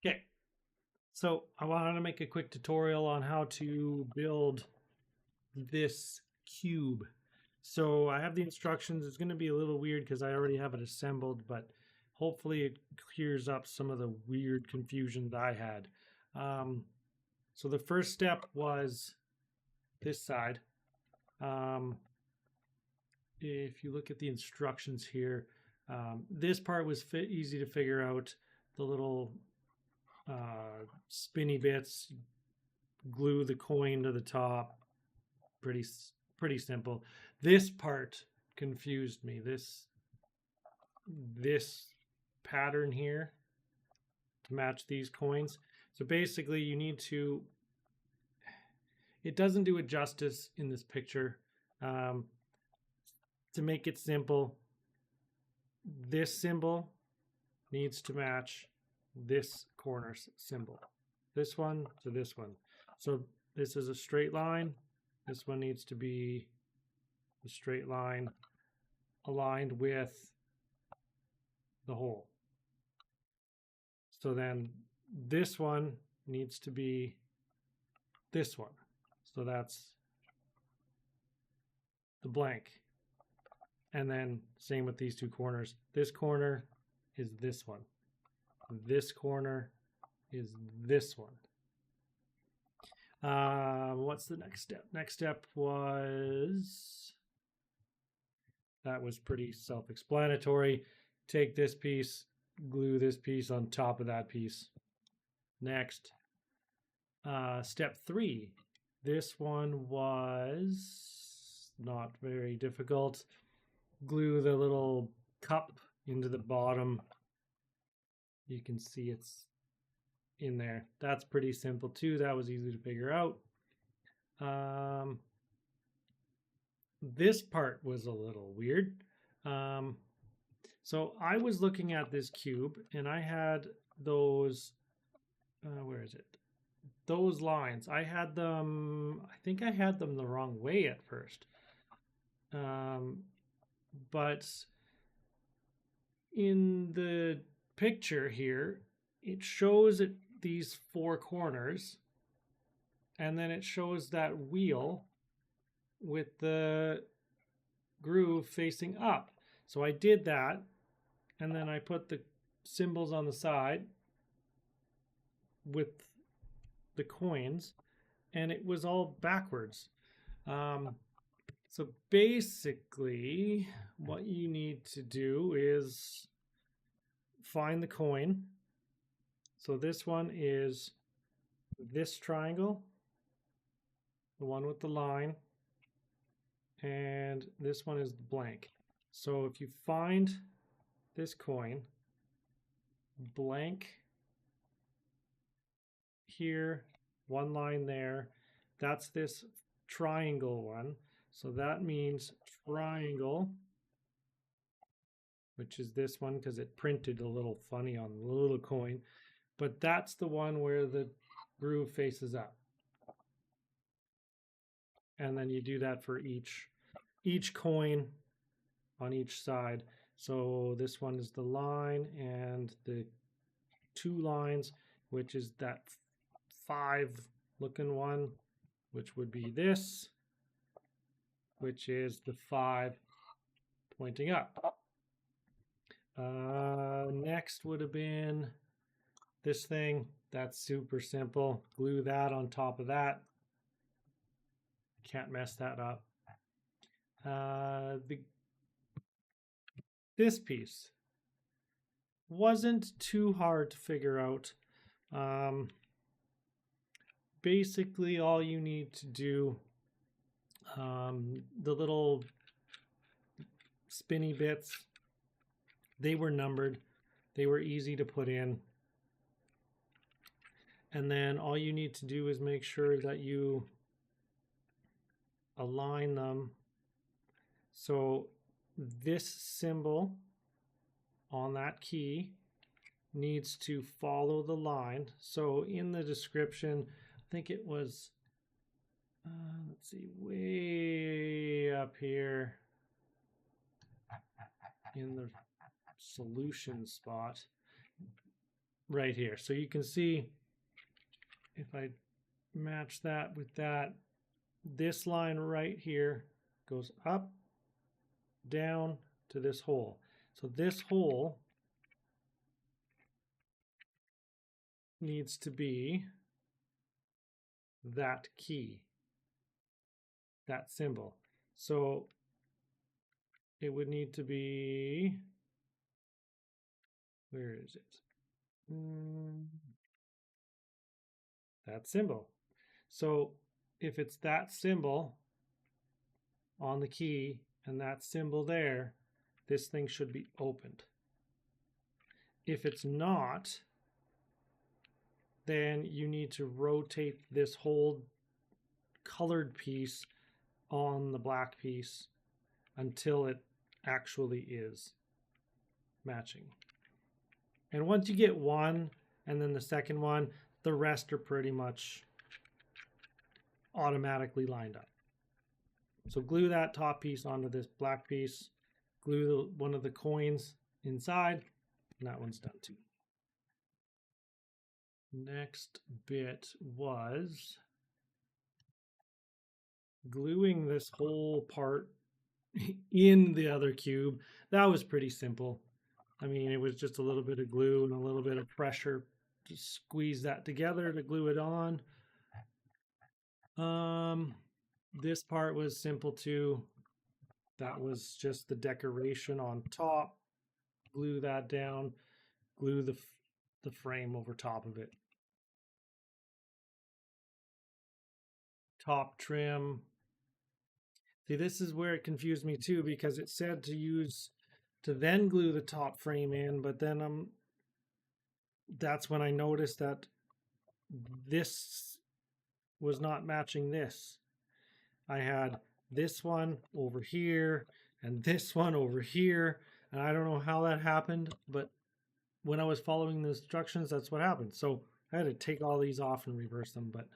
Okay, so I wanted to make a quick tutorial on how to build this cube. So I have the instructions. It's going to be a little weird because I already have it assembled, but hopefully it clears up some of the weird confusion that I had. So the first step was this side. If you look at the instructions here, this part was easy to figure out. The little spinny bits, glue the coin to the top. Pretty simple. This part confused me. This pattern here to match these coins. So basically you need to, it doesn't do it justice in this picture. To make it simple, this symbol needs to match this corner symbol. This one to this one. So this is a straight line. This one needs to be a straight line aligned with the hole. So then this one needs to be this one. So that's the blank. And then same with these two corners. This corner is this one. This corner is this one. What's the next step? Next step was, that was pretty self-explanatory. Take this piece, glue this piece on top of that piece. Next, step 3. This one was not very difficult. Glue the little cup into the bottom. You can see it's in there. That's pretty simple too. That was easy to figure out. This part was a little weird. So I was looking at this cube and I had those, where is it? Those lines. I had them, I think I had them the wrong way at first. But in the picture here, it shows it these 4 corners, and then it shows that wheel with the groove facing up. So I did that, and then I put the symbols on the side with the coins, and it was all backwards. So basically, what you need to do is find the coin. So this one is this triangle, the one with the line, and this one is the blank. So if you find this coin, blank here, one line there, that's this triangle one. So that means triangle, which is this one because it printed a little funny on the little coin. But that's the one where the groove faces up. And then you do that for each coin on each side. So this one is the line and the 2 lines, which is that 5 looking one, which would be this, which is the 5 pointing up. Next would have been this thing. That's super simple. Glue that on top of that. Can't mess that up. This piece wasn't too hard to figure out. Basically, all you need to do, the little spinny bits, they were numbered. They were easy to put in. And then all you need to do is make sure that you align them. So this symbol on that key needs to follow the line. So in the description, I think it was, let's see, way up here in the solution spot, right here. So you can see if I match that with that, this line right here goes up, down to this hole. So this hole needs to be that key, that symbol. So it would need to be, where is it? That symbol. So if it's that symbol on the key and that symbol there, this thing should be opened. If it's not, then you need to rotate this whole colored piece on the black piece until it actually is matching. And once you get one and then the second one, the rest are pretty much automatically lined up. So glue that top piece onto this black piece, glue one of the coins inside, and that one's done too. Next bit was gluing this whole part in the other cube. That was pretty simple. I mean, it was just a little bit of glue and a little bit of pressure to squeeze that together to glue it on. This part was simple too. That was just the decoration on top. Glue that down, glue the frame over top of it. Top trim. See, this is where it confused me too, because it said to then glue the top frame in, but then that's when I noticed that this was not matching this. I had this one over here and this one over here, and I don't know how that happened, but when I was following the instructions, that's what happened. So I had to take all these off and reverse them. But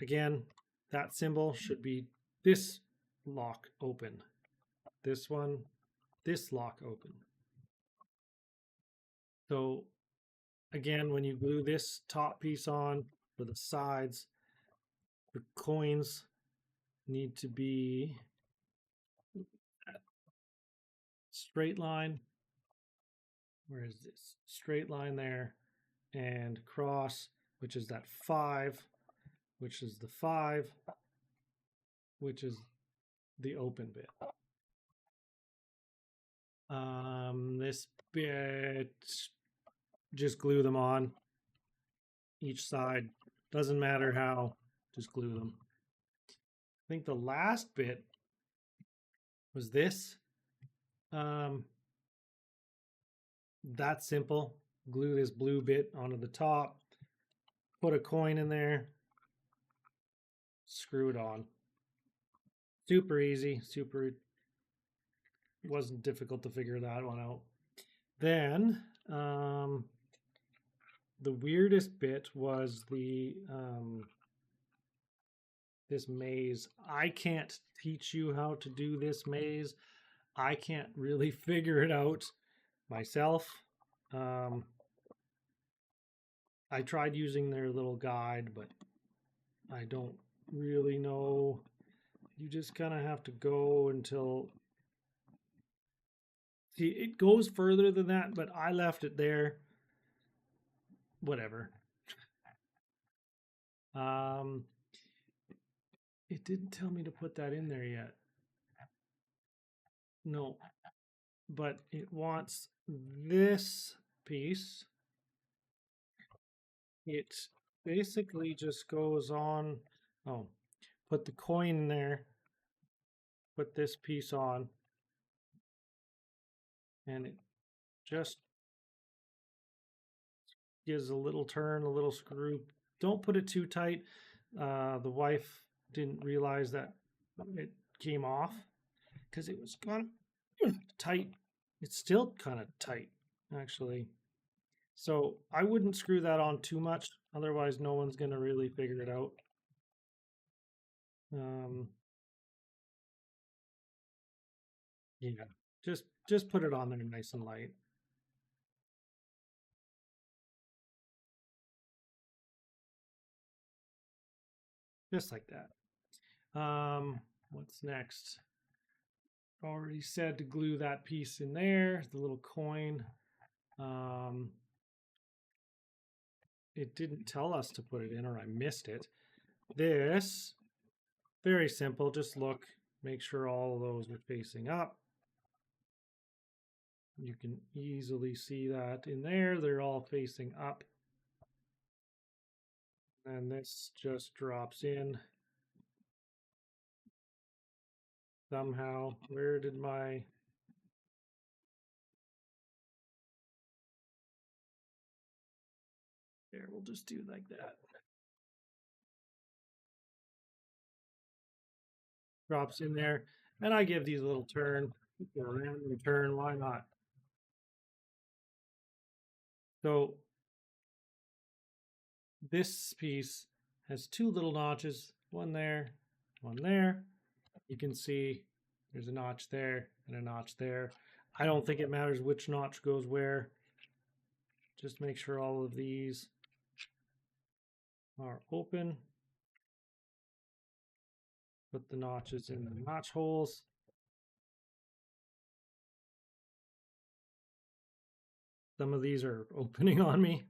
again, that symbol should be this lock open. This one, this lock open. So again, when you glue this top piece on for the sides, the coins need to be straight line. Where is this? Straight line there, and cross, which is that 5, which is the 5, which is the open bit. This bit, just glue them on each side. Doesn't matter how, just glue them. I think the last bit was this. That's simple. Glue this blue bit onto the top, put a coin in there, screw it on. Super easy, wasn't difficult to figure that one out. Then the weirdest bit was this maze. I can't teach you how to do this maze. I can't really figure it out myself. I tried using their little guide, but I don't really know. You just kind of have to go until... See, it goes further than that, but I left it there. Whatever. It didn't tell me to put that in there yet. No. But it wants this piece. It basically just goes on. Oh, put the coin in there. Put this piece on. And it just gives a little turn, a little screw. Don't put it too tight. The wife didn't realize that it came off because it was kind of tight. It's still kind of tight, actually. So I wouldn't screw that on too much. Otherwise, no one's going to really figure it out. Yeah, just put it on there nice and light. Just like that. What's next? Already said to glue that piece in there, the little coin. It didn't tell us to put it in, or I missed it. This, very simple, just look, make sure all of those are facing up. You can easily see that in there, they're all facing up. And this just drops in. Somehow, where did my... There, we'll just do like that. Drops in there, and I give these a little turn, a random turn, why not? So this piece has two little notches, one there, one there. You can see there's a notch there and a notch there. I don't think it matters which notch goes where. Just make sure all of these are open. Put the notches in the notch holes. Some of these are opening on me.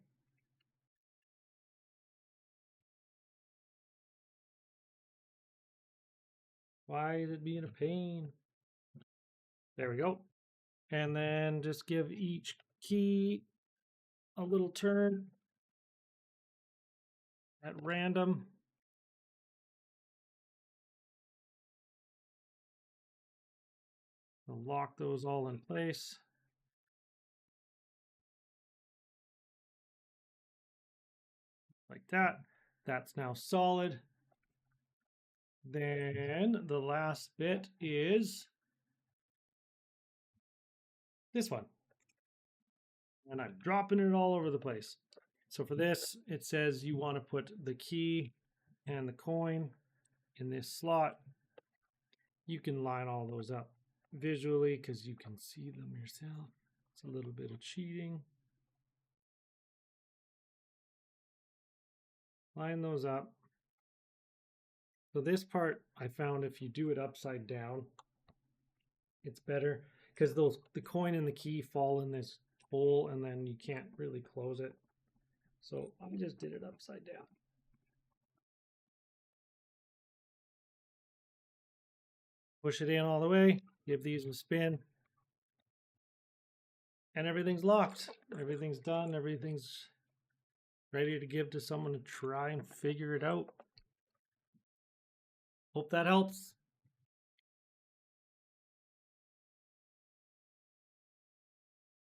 Why is it being a pain? There we go. And then just give each key a little turn at random. I'll lock those all in place. Like that. That's now solid. Then the last bit is this one. And I'm dropping it all over the place. So for this, it says you want to put the key and the coin in this slot. You can line all those up visually because you can see them yourself. It's a little bit of cheating. Line those up. So this part I found if you do it upside down, it's better because the coin and the key fall in this hole and then you can't really close it. So I just did it upside down. Push it in all the way, give these a spin, and everything's locked. Everything's done. Everything's ready to give to someone to try and figure it out. Hope that helps.